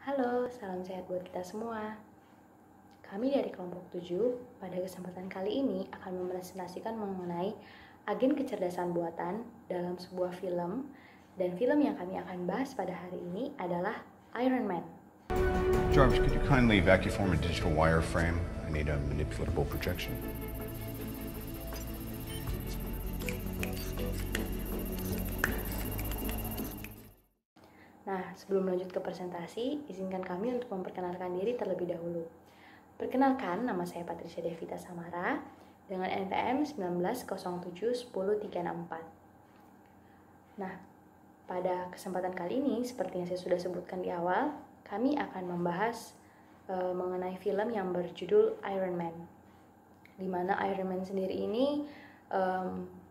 Halo, salam sehat buat kita semua. Kami dari kelompok 7 pada kesempatan kali ini akan mempresentasikan mengenai agen kecerdasan buatan dalam sebuah film. Dan film yang kami akan bahas pada hari ini adalah Iron Man. Jarvis, could you kindly vacuform a digital wireframe? I need a manipulatable projection. Nah, sebelum lanjut ke presentasi, izinkan kami untuk memperkenalkan diri terlebih dahulu. Perkenalkan, nama saya Patricia Devita Samara dengan NPM 1907-10364. Nah, pada kesempatan kali ini, seperti yang saya sudah sebutkan di awal, kami akan membahas mengenai film yang berjudul Iron Man. Di mana Iron Man sendiri ini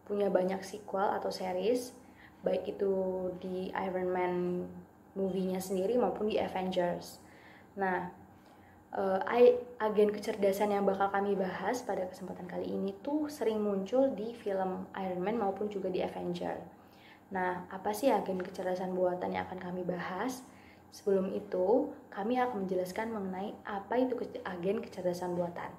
punya banyak sequel atau series, baik itu di Iron Man movie-nya sendiri maupun di Avengers. Nah, agen kecerdasan yang bakal kami bahas pada kesempatan kali ini tuh sering muncul di film Iron Man maupun juga di Avengers. Nah, apa sih agen kecerdasan buatan yang akan kami bahas? Sebelum itu, kami akan menjelaskan mengenai apa itu agen kecerdasan buatan.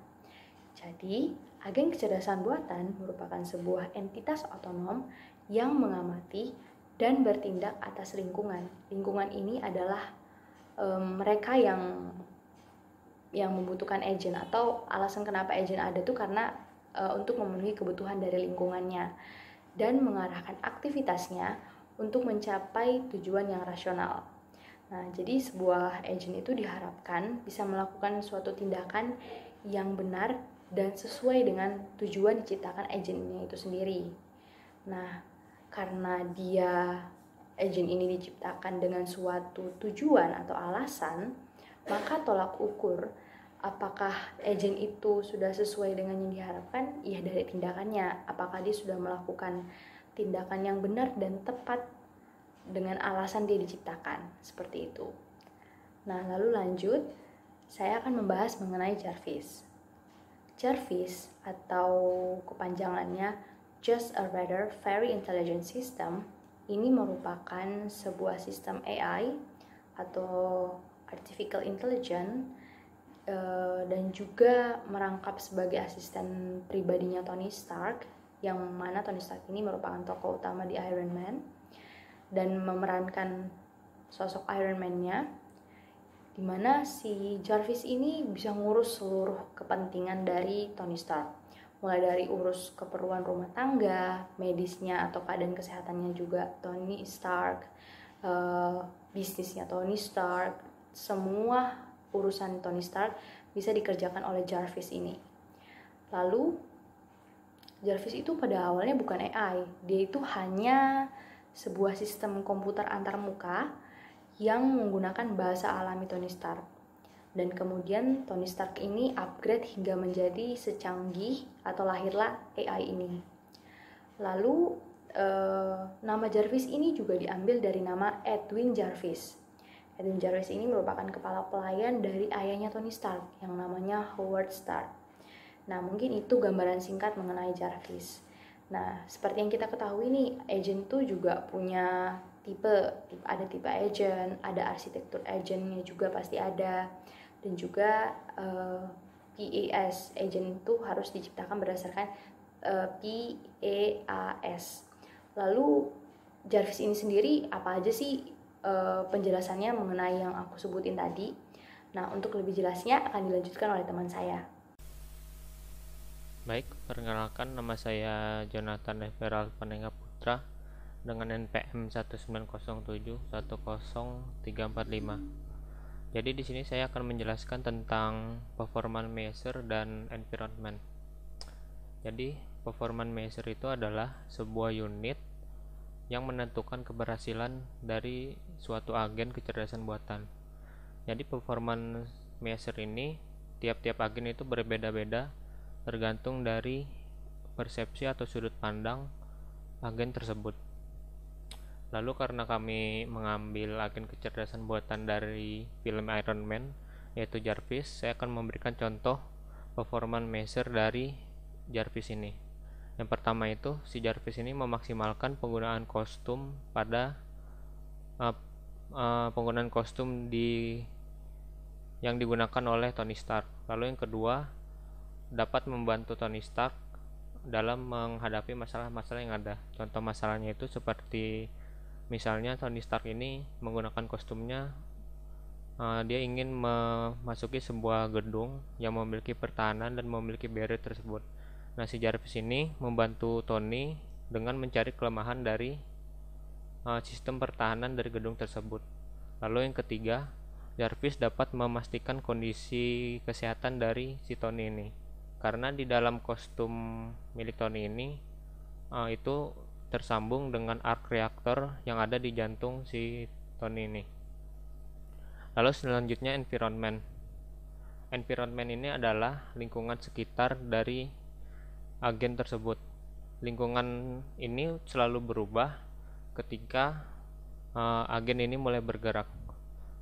Jadi, agen kecerdasan buatan merupakan sebuah entitas otonom yang mengamati dan bertindak atas lingkungan. Lingkungan ini adalah mereka yang membutuhkan agent, atau alasan kenapa agent ada tuh karena untuk memenuhi kebutuhan dari lingkungannya dan mengarahkan aktivitasnya untuk mencapai tujuan yang rasional. Nah, jadi sebuah agent itu diharapkan bisa melakukan suatu tindakan yang benar dan sesuai dengan tujuan diciptakan agentnya itu sendiri. Nah, karena agent ini diciptakan dengan suatu tujuan atau alasan, maka tolak ukur apakah agent itu sudah sesuai dengan yang diharapkan, ya dari tindakannya. Apakah dia sudah melakukan tindakan yang benar dan tepat dengan alasan dia diciptakan, seperti itu. Nah, lalu lanjut, saya akan membahas mengenai Jarvis. Jarvis atau kepanjangannya Just a Rather Very Intelligent System ini merupakan sebuah sistem AI atau Artificial Intelligence dan juga merangkap sebagai asisten pribadinya Tony Stark, yang mana Tony Stark ini merupakan tokoh utama di Iron Man dan memerankan sosok Iron Man-nya, dimana si Jarvis ini bisa ngurus seluruh kepentingan dari Tony Stark, mulai dari urus keperluan rumah tangga, medisnya atau keadaan kesehatannya juga Tony Stark, bisnisnya Tony Stark, semua urusan Tony Stark bisa dikerjakan oleh Jarvis ini. Lalu Jarvis itu pada awalnya bukan AI, dia itu hanya sebuah sistem komputer antarmuka yang menggunakan bahasa alami Tony Stark. Dan kemudian Tony Stark ini upgrade hingga menjadi secanggih atau lahirlah AI ini. Lalu nama Jarvis ini juga diambil dari nama Edwin Jarvis. Edwin Jarvis ini merupakan kepala pelayan dari ayahnya Tony Stark yang namanya Howard Stark. Nah, mungkin itu gambaran singkat mengenai Jarvis. Nah, seperti yang kita ketahui nih, agent tuh juga punya ada tipe agent, ada arsitektur agentnya juga pasti ada, dan juga PAS, agent itu harus diciptakan berdasarkan PAS. Lalu Jarvis ini sendiri apa aja sih penjelasannya mengenai yang aku sebutin tadi? Nah, untuk lebih jelasnya akan dilanjutkan oleh teman saya. Baik, perkenalkan, nama saya Jonathan Everal Panenga Putra dengan NPM 1907-10345. Jadi di sini saya akan menjelaskan tentang performance measure dan environment. Jadi performance measure itu adalah sebuah unit yang menentukan keberhasilan dari suatu agen kecerdasan buatan. Jadi performance measure ini tiap-tiap agen itu berbeda-beda tergantung dari persepsi atau sudut pandang agen tersebut. Lalu karena kami mengambil agen kecerdasan buatan dari film Iron Man, yaitu Jarvis, saya akan memberikan contoh performance measure dari Jarvis ini. Yang pertama itu, si Jarvis ini memaksimalkan penggunaan kostum pada penggunaan kostum di yang digunakan oleh Tony Stark. Lalu yang kedua, dapat membantu Tony Stark dalam menghadapi masalah-masalah yang ada. Contoh masalahnya itu seperti misalnya Tony Stark ini menggunakan kostumnya, dia ingin memasuki sebuah gedung yang memiliki pertahanan dan memiliki barrier tersebut. Nah, si Jarvis ini membantu Tony dengan mencari kelemahan dari sistem pertahanan dari gedung tersebut. Lalu yang ketiga, Jarvis dapat memastikan kondisi kesehatan dari si Tony ini, karena di dalam kostum milik Tony ini itu tersambung dengan arc reactor yang ada di jantung si Tony ini. Lalu selanjutnya environment. Environment ini adalah lingkungan sekitar dari agen tersebut. Lingkungan ini selalu berubah ketika agen ini mulai bergerak.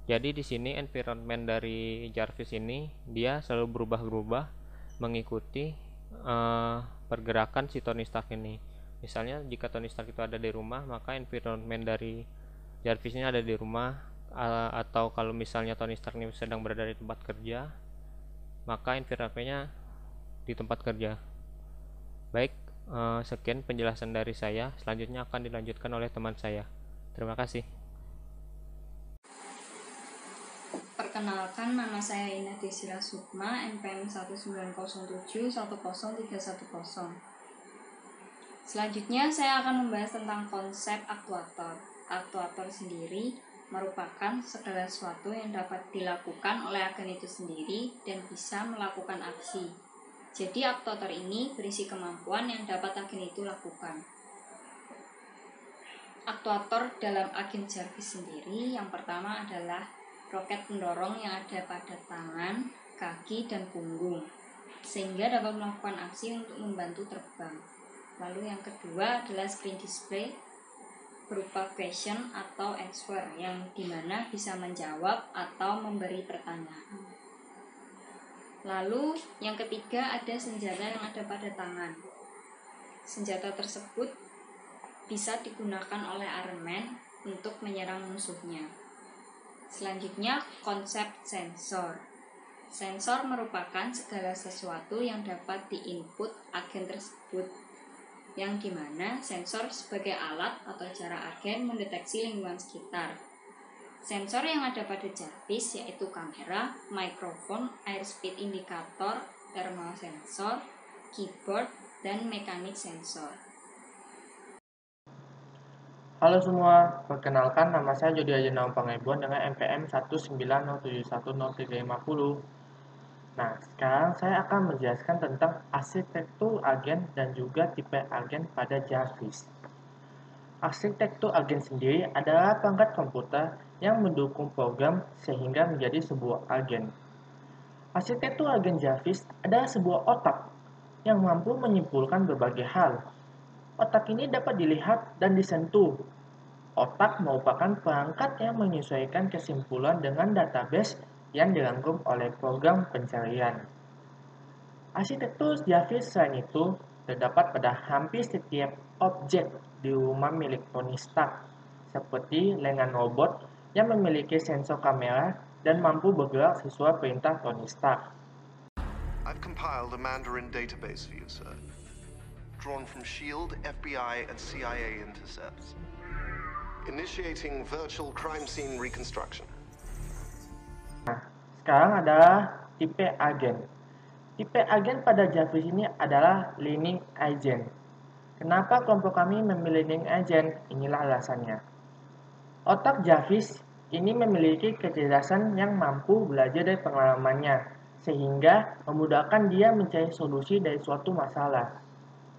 Jadi di sini environment dari Jarvis ini dia selalu berubah-ubah mengikuti pergerakan si Tony Stark ini. Misalnya jika Tony Stark itu ada di rumah, maka environment dari Jarvis ini ada di rumah, atau kalau misalnya Tony Stark ini sedang berada di tempat kerja, maka environmentnya di tempat kerja. Baik, sekian penjelasan dari saya. Selanjutnya akan dilanjutkan oleh teman saya. Terima kasih. Perkenalkan, nama saya Ina Desira Sukma, NPM 190710310. Selanjutnya saya akan membahas tentang konsep aktuator. Aktuator sendiri merupakan segala sesuatu yang dapat dilakukan oleh agen itu sendiri dan bisa melakukan aksi. Jadi aktuator ini berisi kemampuan yang dapat agen itu lakukan. Aktuator dalam agen Jarvis sendiri yang pertama adalah roket pendorong yang ada pada tangan, kaki, dan punggung, sehingga dapat melakukan aksi untuk membantu terbang. Lalu yang kedua adalah screen display berupa question atau answer, yang dimana bisa menjawab atau memberi pertanyaan. Lalu yang ketiga ada senjata yang ada pada tangan. Senjata tersebut bisa digunakan oleh Iron Man untuk menyerang musuhnya. Selanjutnya konsep sensor. Sensor merupakan segala sesuatu yang dapat diinput agen tersebut, yang dimana sensor sebagai alat atau cara agen mendeteksi lingkungan sekitar. Sensor yang ada pada Jarvis yaitu kamera, mikrofon, airspeed indikator, thermal sensor, keyboard, dan mekanik sensor. Halo semua, perkenalkan nama saya Jody Ajenau Pangeboan dengan NPM 190710350. Nah, sekarang saya akan menjelaskan tentang arsitektur agen dan juga tipe agen pada Jarvis. Arsitektur agen sendiri adalah perangkat komputer yang mendukung program sehingga menjadi sebuah agen. Arsitektur agen Jarvis adalah sebuah otak yang mampu menyimpulkan berbagai hal. Otak ini dapat dilihat dan disentuh. Otak merupakan perangkat yang menyesuaikan kesimpulan dengan database yang dirangkum oleh program pencarian. Arsitektur Jarvis selain itu terdapat pada hampir setiap objek di rumah milik Tony Stark, seperti lengan robot yang memiliki sensor kamera dan mampu bergerak sesuai perintah Tony Stark. I've compiled a Mandarin database for you, sir, drawn from SHIELD, FBI, and CIA intercepts. Initiating virtual crime scene reconstruction. Nah, sekarang adalah tipe agen. Tipe agen pada Jarvis ini adalah learning agent. Kenapa kelompok kami memilih learning agent? Inilah alasannya. Otak Jarvis ini memiliki kecerdasan yang mampu belajar dari pengalamannya, sehingga memudahkan dia mencari solusi dari suatu masalah.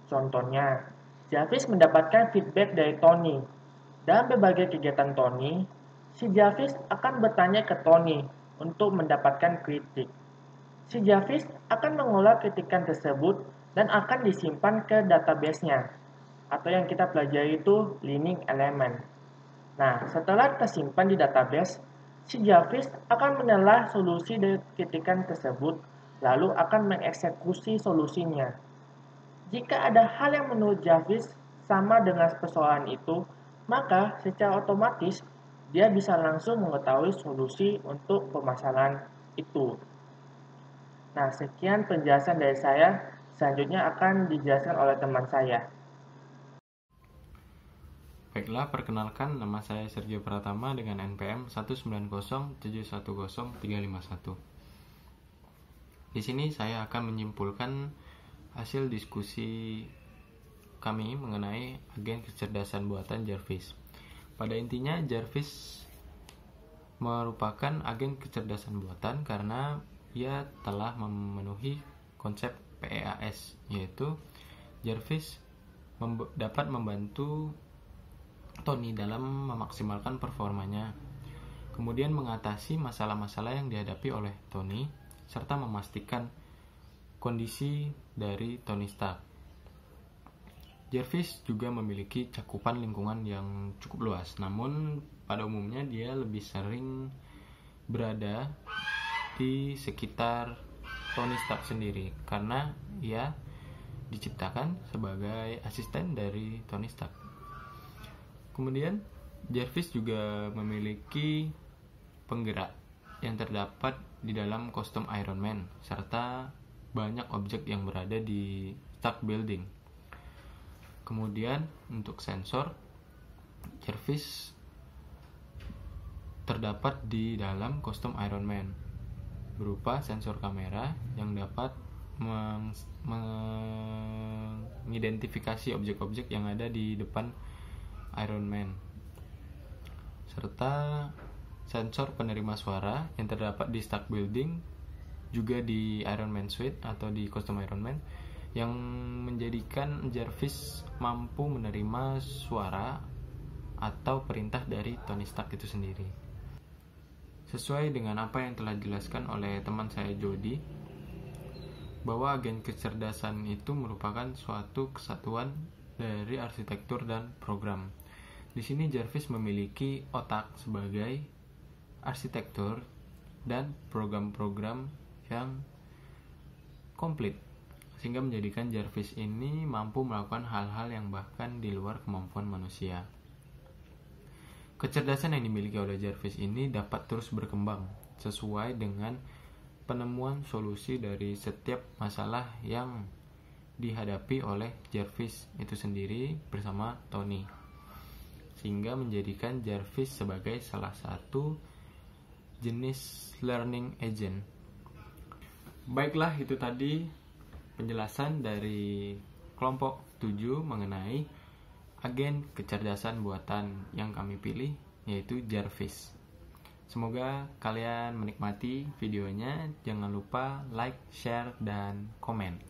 Contohnya, Jarvis mendapatkan feedback dari Tony. Dalam berbagai kegiatan Tony, si Jarvis akan bertanya ke Tony untuk mendapatkan kritik. Si Jarvis akan mengolah kritikan tersebut dan akan disimpan ke database-nya, atau yang kita pelajari itu learning element. Nah, setelah tersimpan di database, si Jarvis akan menelah solusi dari kritikan tersebut, lalu akan mengeksekusi solusinya. Jika ada hal yang menurut Jarvis sama dengan persoalan itu, maka secara otomatis dia bisa langsung mengetahui solusi untuk permasalahan itu. Nah, sekian penjelasan dari saya. Selanjutnya akan dijelaskan oleh teman saya. Baiklah, perkenalkan, nama saya Sergio Pratama dengan NPM 190710351. Di sini saya akan menyimpulkan hasil diskusi kami mengenai agen kecerdasan buatan Jarvis. Pada intinya, Jarvis merupakan agen kecerdasan buatan karena ia telah memenuhi konsep PEAS, yaitu Jarvis dapat membantu Tony dalam memaksimalkan performanya, kemudian mengatasi masalah-masalah yang dihadapi oleh Tony, serta memastikan kondisi dari Tony Stark. Jarvis juga memiliki cakupan lingkungan yang cukup luas, namun pada umumnya dia lebih sering berada di sekitar Tony Stark sendiri karena ia diciptakan sebagai asisten dari Tony Stark. Kemudian Jarvis juga memiliki penggerak yang terdapat di dalam kostum Iron Man serta banyak objek yang berada di Stark Building. Kemudian untuk sensor, Jarvis terdapat di dalam kostum Iron Man berupa sensor kamera yang dapat mengidentifikasi objek-objek yang ada di depan Iron Man, serta sensor penerima suara yang terdapat di Stark Building, juga di Iron Man Suite atau di kostum Iron Man, yang menjadikan Jarvis mampu menerima suara atau perintah dari Tony Stark itu sendiri. Sesuai dengan apa yang telah dijelaskan oleh teman saya Jody, bahwa agen kecerdasan itu merupakan suatu kesatuan dari arsitektur dan program. Di sini Jarvis memiliki otak sebagai arsitektur dan program-program yang komplit, sehingga menjadikan Jarvis ini mampu melakukan hal-hal yang bahkan di luar kemampuan manusia. Kecerdasan yang dimiliki oleh Jarvis ini dapat terus berkembang sesuai dengan penemuan solusi dari setiap masalah yang dihadapi oleh Jarvis itu sendiri bersama Tony, sehingga menjadikan Jarvis sebagai salah satu jenis learning agent. Baiklah, itu tadi penjelasan dari kelompok 7 mengenai agen kecerdasan buatan yang kami pilih, yaitu Jarvis. Semoga kalian menikmati videonya. Jangan lupa like, share, dan komen.